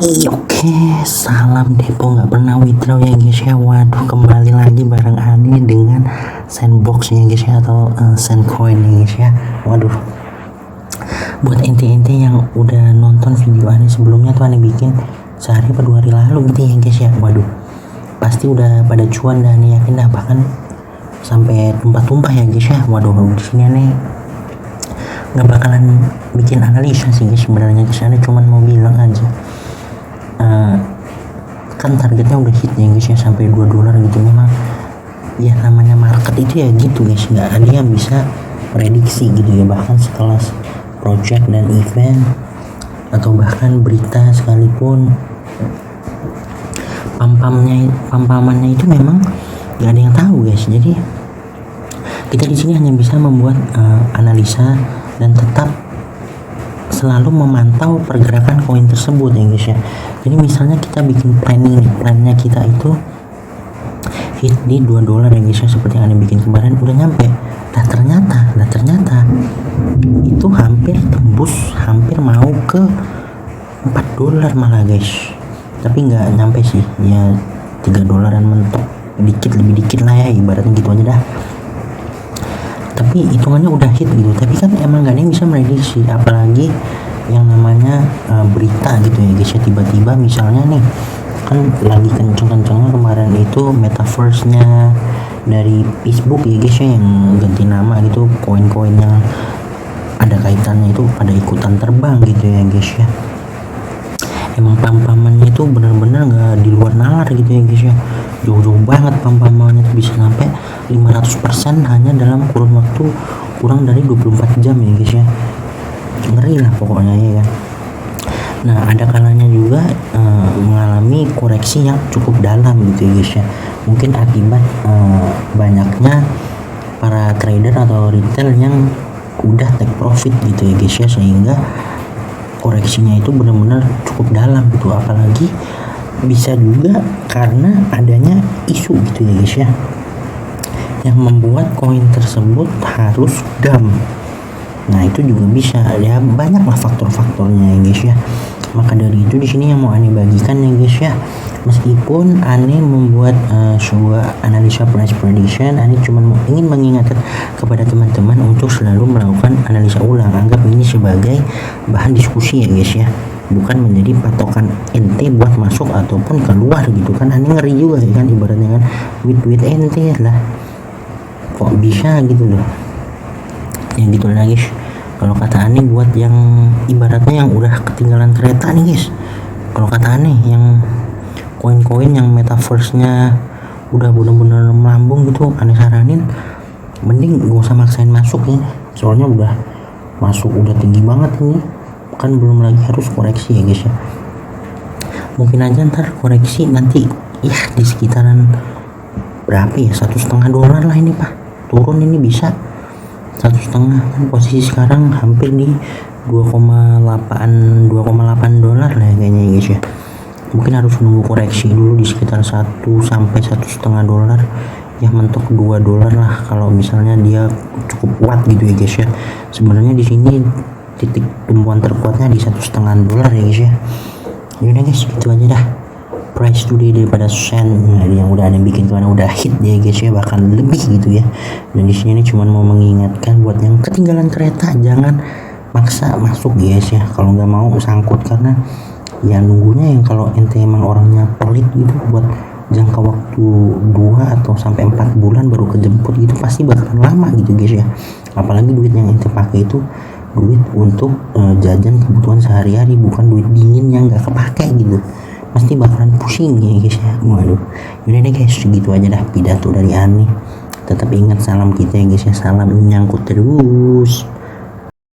Oke, salam depo nggak pernah withdraw ya guys ya. Waduh, kembali lagi bareng Ani dengan sandbox ya guys ya, atau sandcoin ya guys ya. Waduh, buat ente-ente yang udah nonton video Ani sebelumnya tuh Ani bikin sehari atau 2 hari lalu gitu ya guys ya. Waduh, pasti udah pada cuan dan Ani yakin dah, bahkan sampai tumpah-tumpah ya guys ya. Waduh, di sini Ani nggak bakalan bikin analisa sih guys sebenarnya guys. Ani cuman mau bilang aja, kan targetnya udah hit ya guys ya, sampai $2 gitu. Memang ya namanya market itu ya gitu guys, nggak ada yang bisa prediksi gitu ya, bahkan sekelas project dan event atau bahkan berita sekalipun pampamannya itu memang nggak ada yang tahu guys. Jadi kita di sini hanya bisa membuat analisa dan tetap selalu memantau pergerakan koin tersebut ya guys ya. Jadi misalnya kita bikin planning nih, plannya kita itu hit di $2 ya guys ya, seperti yang Anda bikin kemarin udah nyampe. Nah ternyata itu hampir tembus, hampir mau ke $4 malah guys. Tapi nggak nyampe sih, ya $3 mentok, lebih dikit lah ya, ibaratnya gitu aja dah. Tapi hitungannya udah hit gitu, tapi kan emang gak ada yang bisa prediksi, apalagi yang namanya berita gitu ya guys ya. Tiba-tiba misalnya nih, kan lagi kenceng-kencengnya kemarin itu metaverse-nya dari Facebook ya guys ya, yang ganti nama gitu, koin-koin yang ada kaitannya itu pada ikutan terbang gitu ya guys ya. Emang pampamannya itu benar-benar nggak di luar nalar gitu ya guys ya, jauh-jauh banget pampamannya tuh, bisa sampai 500% hanya dalam kurun waktu kurang dari 24 jam ya guys ya. Ngeri lah pokoknya ya kan. Nah ada kalanya juga mengalami koreksi yang cukup dalam gitu ya guys ya, mungkin akibat banyaknya para trader atau retail yang udah take profit gitu ya guys ya, sehingga koreksinya itu benar-benar cukup dalam gitu. Apalagi bisa juga karena adanya isu gitu ya guys ya, yang membuat koin tersebut harus dump. Nah itu juga bisa ya, banyaklah faktor-faktornya ya guys ya. Maka dari itu di sini yang mau Ani bagikan ya guys ya, meskipun Ani membuat sebuah analisa price prediction, Ani cuma ingin mengingatkan kepada teman-teman untuk selalu melakukan analisa ulang. Anggap ini sebagai bahan diskusi ya guys ya, bukan menjadi patokan ente buat masuk ataupun keluar gitu kan. Ani ngeri juga ya kan, ibaratnya kan duit ente lah kok bisa gitu loh ya gitu lah guys. Kalau kata Ani, buat yang ibaratnya yang udah ketinggalan kereta nih guys, kalau kata Ani yang koin-koin yang metaverse-nya udah bener-bener melambung gitu, Ani saranin mending gak usah maksain masuk ya, soalnya udah masuk udah tinggi banget ini kan, belum lagi harus koreksi ya guys ya. Mungkin aja ntar koreksi nanti ya di sekitaran berapa ya, $1,5 lah ini pak, turun ini bisa 1,5 kan, posisi sekarang hampir di 2,8 $2,8 lah ya kayaknya ya guys ya. Mungkin harus nunggu koreksi dulu di sekitar 1 sampai $1,5 ya, mentok $2 lah kalau misalnya dia cukup kuat gitu ya guys ya. Sebenarnya di sini titik tumbuhan terkuatnya di $1,5 ya guys ya. Yaudah guys, gitu aja dah price today daripada sand yang udah Anda bikin kemana udah hit ya guys ya, bahkan lebih gitu ya. Dan di sini cuma mau mengingatkan buat yang ketinggalan kereta, jangan maksa masuk guys ya kalau nggak mau sangkut, karena ya nunggunya yang kalau ente emang orangnya pelit gitu, buat jangka waktu 2 atau sampai 4 bulan baru kejemput gitu, pasti bakalan lama gitu guys ya. Apalagi duit yang ente pakai itu duit untuk jajan kebutuhan sehari-hari, bukan duit dingin yang nggak kepake gitu, pasti bakalan pusing ya guys ya. Waduh, yaudah deh guys, segitu aja dah pidato dari Ani. Tetap ingat salam kita ya guys ya, salam nyangkut terus.